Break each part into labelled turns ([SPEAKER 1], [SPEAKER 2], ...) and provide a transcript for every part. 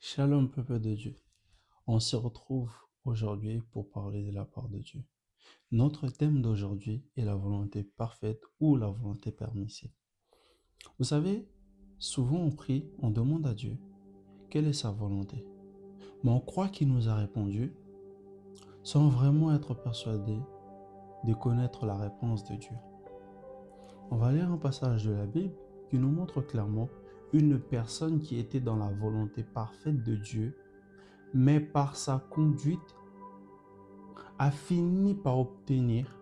[SPEAKER 1] Shalom, peuple de Dieu. On se retrouve aujourd'hui pour parler de la part de Dieu. Notre thème d'aujourd'hui est la volonté parfaite ou la volonté permissive. Vous savez, souvent on prie, on demande à Dieu quelle est sa volonté. Mais on croit qu'il nous a répondu sans vraiment être persuadé de connaître la réponse de Dieu. On va lire un passage de la Bible qui nous montre clairement une personne qui était dans la volonté parfaite de Dieu, mais par sa conduite a fini par obtenir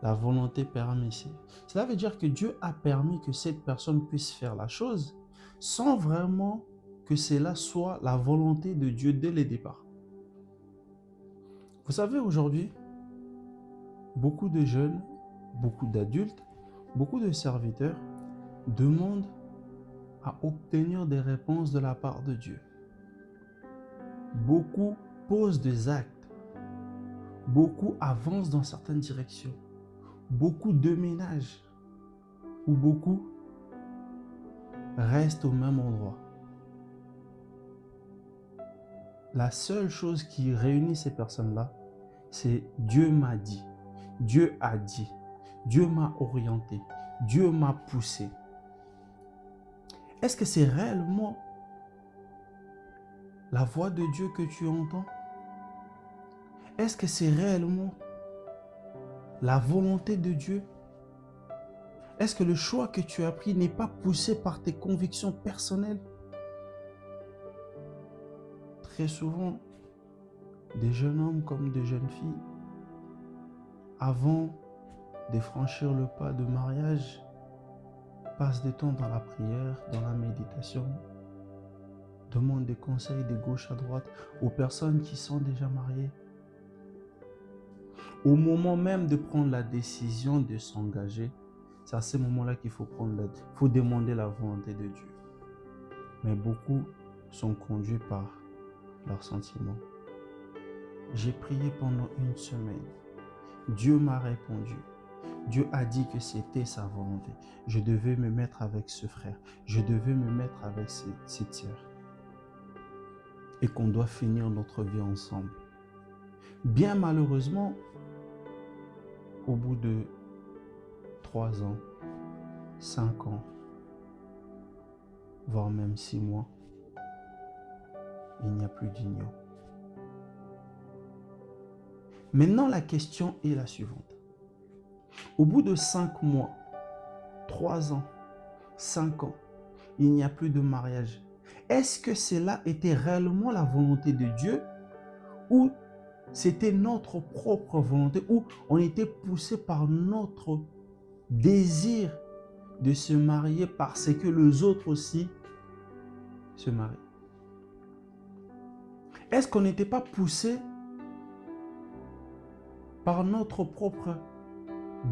[SPEAKER 1] la volonté permissive. Cela veut dire que Dieu a permis que cette personne puisse faire la chose sans vraiment que cela soit la volonté de Dieu dès le départ. Vous savez, aujourd'hui, beaucoup de jeunes, beaucoup d'adultes, beaucoup de serviteurs demandent à obtenir des réponses de la part de Dieu. Beaucoup posent des actes, beaucoup avancent dans certaines directions, beaucoup déménagent ou beaucoup restent au même endroit. La seule chose qui réunit ces personnes-là, c'est Dieu m'a dit, Dieu a dit, Dieu m'a orienté, Dieu m'a poussé. Est-ce que c'est réellement la voix de Dieu que tu entends? Est-ce que c'est réellement la volonté de Dieu? Est-ce que le choix que tu as pris n'est pas poussé par tes convictions personnelles? Très souvent, des jeunes hommes comme des jeunes filles, avant de franchir le pas de mariage, passent du temps dans la prière, dans la méditation, demandent des conseils de gauche à droite aux personnes qui sont déjà mariées. Au moment même de prendre la décision de s'engager, c'est à ce moment-là qu'il faut demander la volonté de Dieu. Mais beaucoup sont conduits par leurs sentiments. J'ai prié pendant une semaine. Dieu m'a répondu. Dieu a dit que c'était sa volonté. Je devais me mettre avec ce frère. Je devais me mettre avec cette sœur. Et qu'on doit finir notre vie ensemble. Bien malheureusement, au bout de 3 ans, 5 ans, voire même 6 mois, il n'y a plus d'union. Maintenant, la question est la suivante. Au bout de 5 mois, 3 ans, 5 ans, il n'y a plus de mariage. Est-ce que cela était réellement la volonté de Dieu ou c'était notre propre volonté, ou on était poussé par notre désir de se marier parce que les autres aussi se marient? Est-ce qu'on n'était pas poussé par notre propre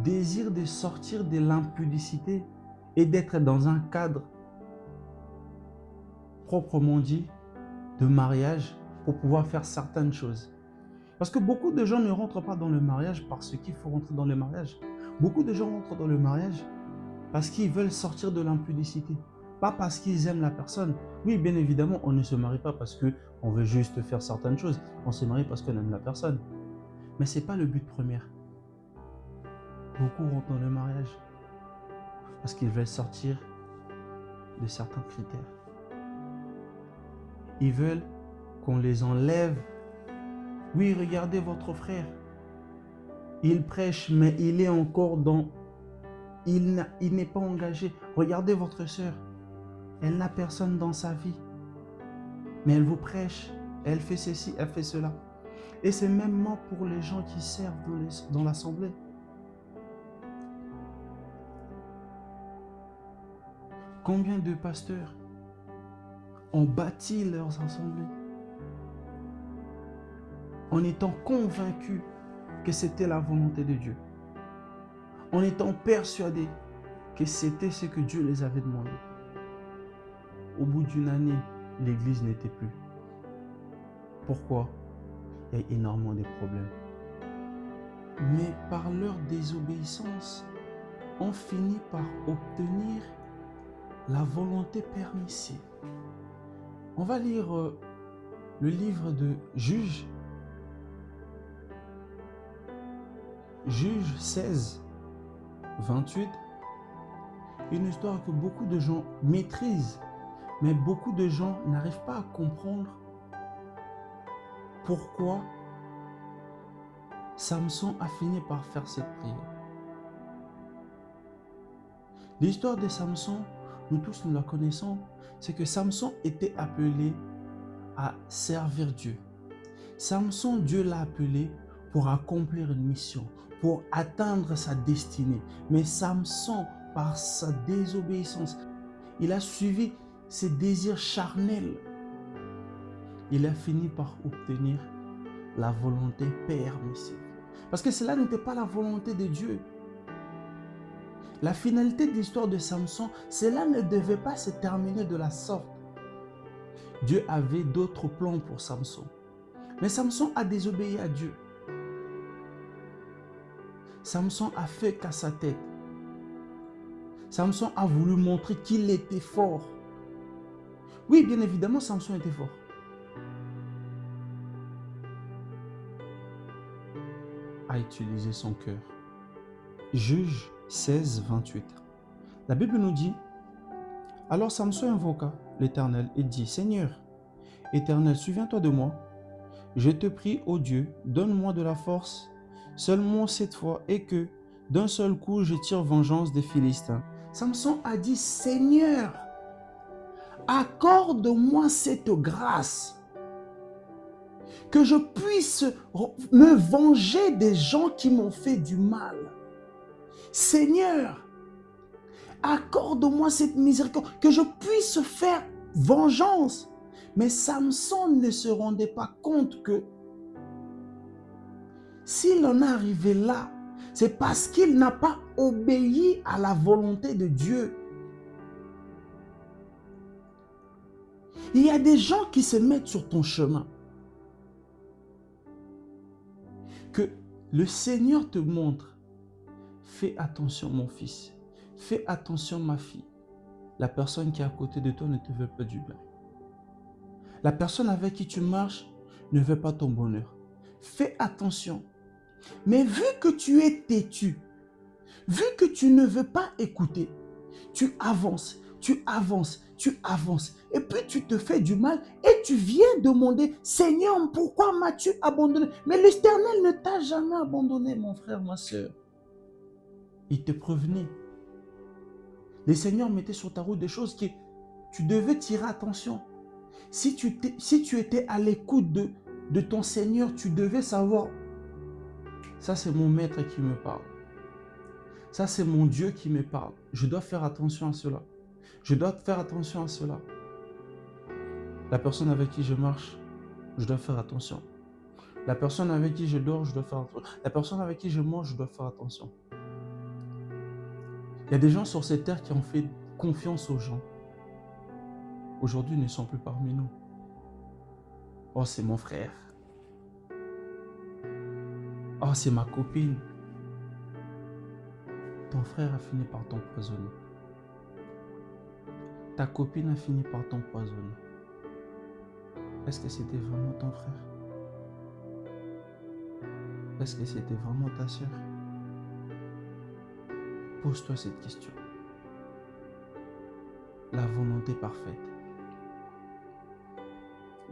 [SPEAKER 1] désir de sortir de l'impudicité et d'être dans un cadre proprement dit de mariage pour pouvoir faire certaines choses? Parce que beaucoup de gens ne rentrent pas dans le mariage parce qu'il faut rentrer dans le mariage. Beaucoup de gens rentrent dans le mariage parce qu'ils veulent sortir de l'impudicité, pas parce qu'ils aiment la personne. Oui, bien évidemment, on ne se marie pas parce qu'on veut juste faire certaines choses. On se marie parce qu'on aime la personne. Mais ce n'est pas le but premier. Beaucoup rentrent dans le mariage parce qu'ils veulent sortir de certains critères. Ils veulent qu'on les enlève. Oui, regardez votre frère. Il prêche, mais il est encore dans... Il n'est pas engagé. Regardez votre sœur. Elle n'a personne dans sa vie. Mais elle vous prêche. Elle fait ceci, elle fait cela. Et c'est même pour les gens qui servent dans l'assemblée. Combien de pasteurs ont bâti leurs assemblées en étant convaincus que c'était la volonté de Dieu, en étant persuadés que c'était ce que Dieu les avait demandé. Au bout d'une année, l'église n'était plus. Pourquoi? Il y a énormément de problèmes. Mais par leur désobéissance, on finit par obtenir la volonté permissive. On va lire le livre de Juge 16, 28. Une histoire que beaucoup de gens maîtrisent, mais beaucoup de gens n'arrivent pas à comprendre pourquoi Samson a fini par faire cette prière. L'histoire de Samson, nous tous nous la connaissons, c'est que Samson était appelé à servir Dieu. Samson, Dieu l'a appelé pour accomplir une mission, pour atteindre sa destinée. Mais Samson, par sa désobéissance, il a suivi ses désirs charnels. Il a fini par obtenir la volonté permissive. Parce que cela n'était pas la volonté de Dieu. La finalité de l'histoire de Samson, cela ne devait pas se terminer de la sorte. Dieu avait d'autres plans pour Samson. Mais Samson a désobéi à Dieu. Samson a fait qu'à sa tête. Samson a voulu montrer qu'il était fort. Oui, bien évidemment, Samson était fort. A utilisé son cœur. Juge 16, 28. La Bible nous dit, alors Samson invoqua l'Éternel et dit, Seigneur, Éternel, souviens-toi de moi. Je te prie, ô Dieu, donne-moi de la force, seulement cette fois, et que d'un seul coup je tire vengeance des Philistins. Samson a dit, Seigneur, accorde-moi cette grâce, que je puisse me venger des gens qui m'ont fait du mal. Seigneur, accorde-moi cette miséricorde, que je puisse faire vengeance. Mais Samson ne se rendait pas compte que s'il en est arrivé là, c'est parce qu'il n'a pas obéi à la volonté de Dieu. Il y a des gens qui se mettent sur ton chemin. Que le Seigneur te montre. Fais attention mon fils. Fais attention ma fille. La personne qui est à côté de toi ne te veut pas du bien. La personne avec qui tu marches ne veut pas ton bonheur. Fais attention. Mais vu que tu es têtu, vu que tu ne veux pas écouter, tu avances, tu avances, tu avances. Et puis tu te fais du mal et tu viens demander, Seigneur, pourquoi m'as-tu abandonné? Mais l'Éternel ne t'a jamais abandonné, mon frère, ma soeur. Il te prévenait. Le Seigneur mettait sur ta route des choses que tu devais tirer attention. Si tu étais à l'écoute de ton Seigneur, tu devais savoir, ça c'est mon maître qui me parle. Ça c'est mon Dieu qui me parle. Je dois faire attention à cela. Je dois faire attention à cela. La personne avec qui je marche, je dois faire attention. La personne avec qui je dors, je dois faire attention. La personne avec qui je mange, je dois faire attention. Il y a des gens sur cette terre qui ont fait confiance aux gens. Aujourd'hui, ils ne sont plus parmi nous. Oh, c'est mon frère. Oh, c'est ma copine. Ton frère a fini par t'empoisonner. Ta copine a fini par t'empoisonner. Est-ce que c'était vraiment ton frère? Est-ce que c'était vraiment ta sœur? Pose-toi cette question. La volonté parfaite.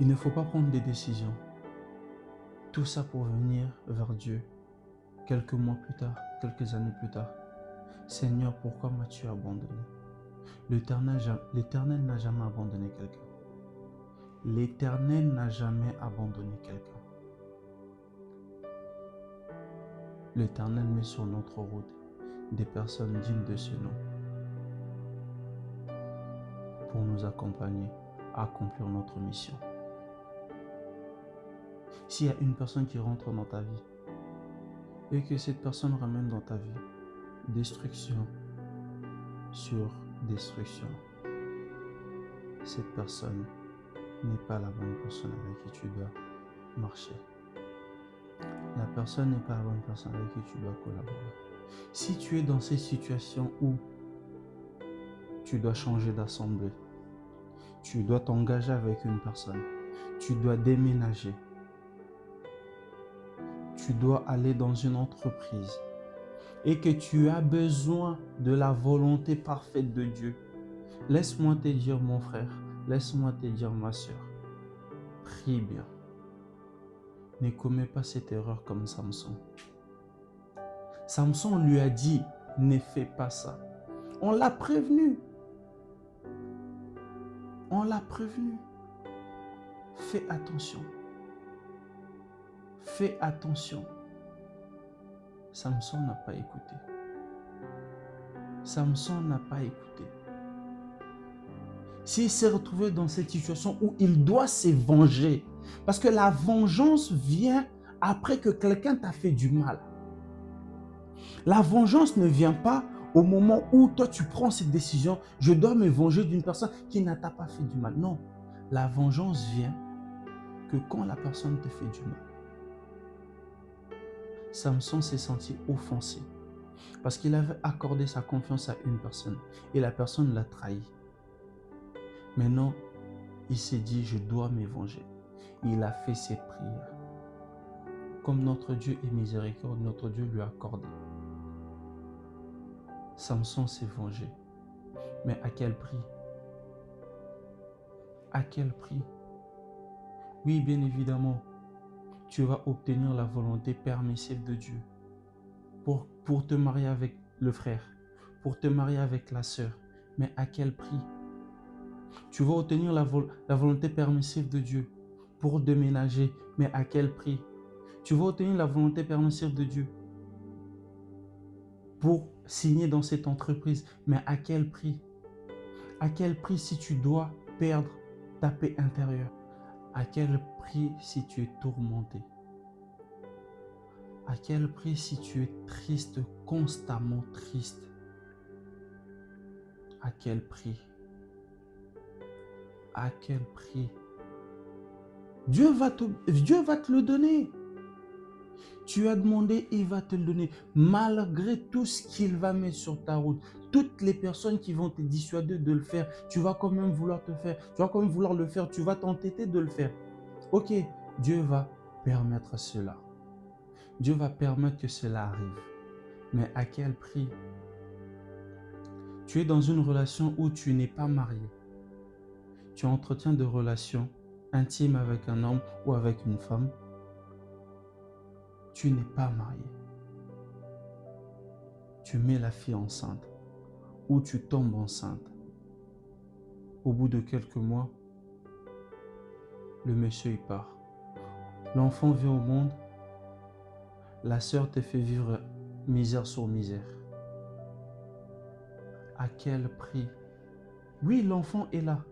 [SPEAKER 1] Il ne faut pas prendre des décisions. Tout ça pour venir vers Dieu quelques mois plus tard, quelques années plus tard. Seigneur, pourquoi m'as-tu abandonné? L'Éternel n'a jamais abandonné quelqu'un. L'Éternel n'a jamais abandonné quelqu'un. L'Éternel met sur notre route des personnes dignes de ce nom pour nous accompagner à accomplir notre mission. S'il y a une personne qui rentre dans ta vie et que cette personne ramène dans ta vie destruction sur destruction, cette personne n'est pas la bonne personne avec qui tu dois marcher. La personne n'est pas la bonne personne avec qui tu dois collaborer. Si tu es dans cette situation où tu dois changer d'assemblée, tu dois t'engager avec une personne, tu dois déménager, tu dois aller dans une entreprise et que tu as besoin de la volonté parfaite de Dieu, laisse-moi te dire, mon frère, laisse-moi te dire, ma soeur, prie bien. Ne commets pas cette erreur comme Samson. Samson lui a dit, ne fais pas ça. On l'a prévenu. On l'a prévenu. Fais attention. Fais attention. Samson n'a pas écouté. Samson n'a pas écouté. S'il s'est retrouvé dans cette situation où il doit se venger, parce que la vengeance vient après que quelqu'un t'a fait du mal. La vengeance ne vient pas au moment où toi tu prends cette décision, je dois me venger d'une personne qui n'a pas fait du mal. Non, la vengeance vient que quand la personne te fait du mal. Samson s'est senti offensé parce qu'il avait accordé sa confiance à une personne et la personne l'a trahi. Maintenant, il s'est dit, je dois me venger. Il a fait ses prières. Comme notre Dieu est miséricordieux, notre Dieu lui a accordé. Samson s'est vengé. Mais à quel prix? À quel prix? Oui, bien évidemment, tu vas obtenir la volonté permissive de Dieu pour te marier avec le frère, pour te marier avec la sœur. Mais à quel prix? Tu vas obtenir la volonté permissive de Dieu pour déménager. Mais à quel prix? Tu vas obtenir la volonté permissive de Dieu pour signer dans cette entreprise. Mais à quel prix? À quel prix si tu dois perdre ta paix intérieure? À quel prix si tu es tourmenté? À quel prix si tu es triste, constamment triste? À quel prix? À quel prix? Dieu va te le donner. Tu as demandé, il va te le donner. Malgré tout ce qu'il va mettre sur ta route, toutes les personnes qui vont te dissuader de le faire, tu vas quand même vouloir te faire. Tu vas quand même vouloir le faire. Tu vas t'entêter de le faire. Ok, Dieu va permettre cela. Dieu va permettre que cela arrive. Mais à quel prix? Tu es dans une relation où tu n'es pas marié. Tu entretiens de relations intimes avec un homme ou avec une femme. Tu n'es pas marié. Tu mets la fille enceinte ou tu tombes enceinte. Au bout de quelques mois, le monsieur il part. L'enfant vient au monde. La sœur te fait vivre misère sur misère. À quel prix? Oui, l'enfant est là,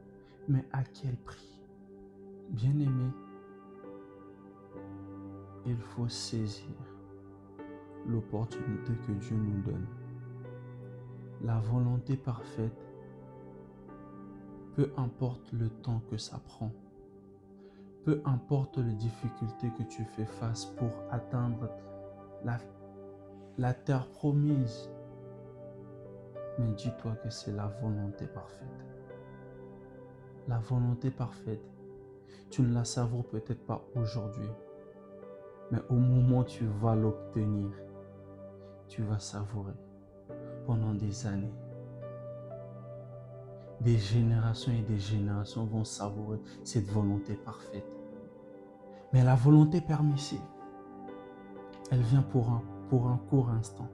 [SPEAKER 1] mais à quel prix? Bien-aimé, il faut saisir l'opportunité que Dieu nous donne. La volonté parfaite, peu importe le temps que ça prend, peu importe les difficultés que tu fais face pour atteindre la terre promise, mais dis-toi que c'est la volonté parfaite. La volonté parfaite, tu ne la savoures peut-être pas aujourd'hui, mais au moment où tu vas l'obtenir, tu vas savourer pendant des années. Des générations et des générations vont savourer cette volonté parfaite. Mais la volonté permissive, elle vient pour un court instant.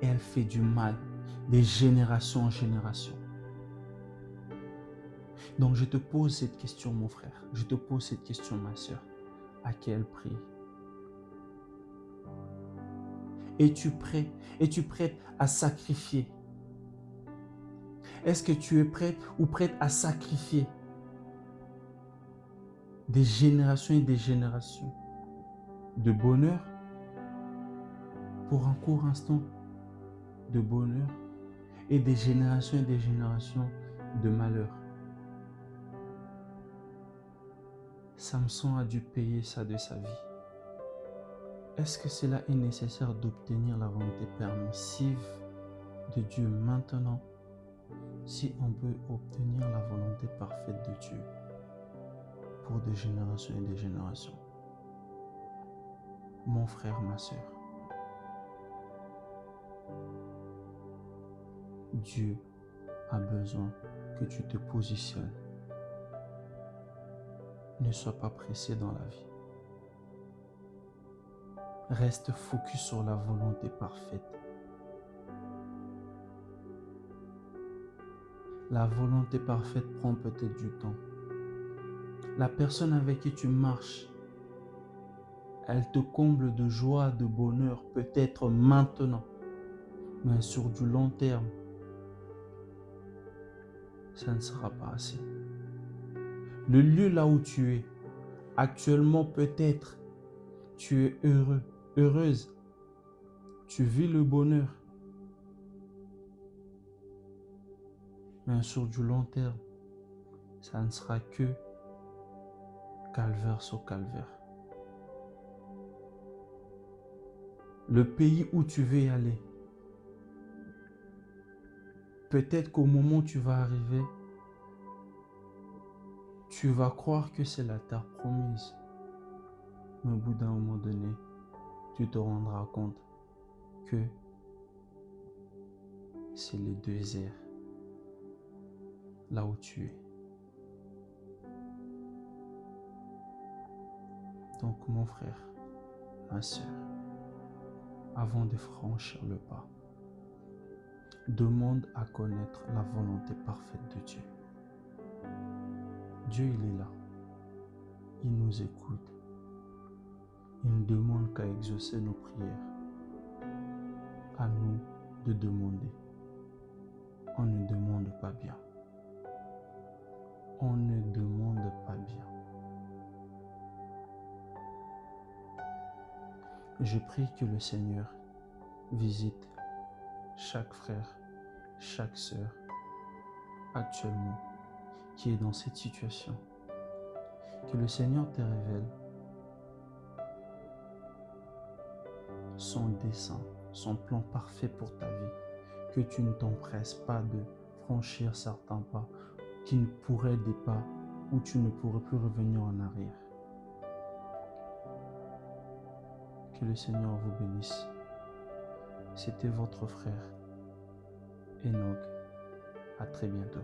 [SPEAKER 1] Et elle fait du mal de génération en génération. Donc je te pose cette question, mon frère. Je te pose cette question, ma soeur. À quel prix? Es-tu prêt? Es-tu prête à sacrifier? Est-ce que tu es prêt ou prête à sacrifier des générations et des générations de bonheur pour un court instant de bonheur et des générations de malheur? Samson a dû payer ça de sa vie. Est-ce que cela est nécessaire d'obtenir la volonté permissive de Dieu maintenant? Si on peut obtenir la volonté parfaite de Dieu pour des générations et des générations, mon frère, ma sœur, Dieu a besoin que tu te positionnes. Ne sois pas pressé dans la vie. Reste focus sur la volonté parfaite. La volonté parfaite prend peut-être du temps. La personne avec qui tu marches, elle te comble de joie, de bonheur, peut-être maintenant, mais sur du long terme, ça ne sera pas assez. Le lieu là où tu es, actuellement peut-être, tu es heureux, heureuse, tu vis le bonheur, mais sur du long terme, ça ne sera que calvaire sur calvaire. Le pays où tu veux aller, peut-être qu'au moment où tu vas arriver, tu vas croire que c'est la terre promise. Mais au bout d'un moment donné, tu te rendras compte que c'est le désert, là où tu es. Donc mon frère, ma sœur, avant de franchir le pas, demande à connaître la volonté parfaite de Dieu. Dieu, il est là. Il nous écoute. Il ne demande qu'à exaucer nos prières. À nous de demander. On ne demande pas bien. On ne demande pas bien. Je prie que le Seigneur visite chaque frère, chaque sœur actuellement qui est dans cette situation. Que le Seigneur te révèle son dessein, son plan parfait pour ta vie. Que tu ne t'empresses pas de franchir certains pas qui ne pourraient être des pas où tu ne pourrais plus revenir en arrière. Que le Seigneur vous bénisse. C'était votre frère Enoch. À très bientôt.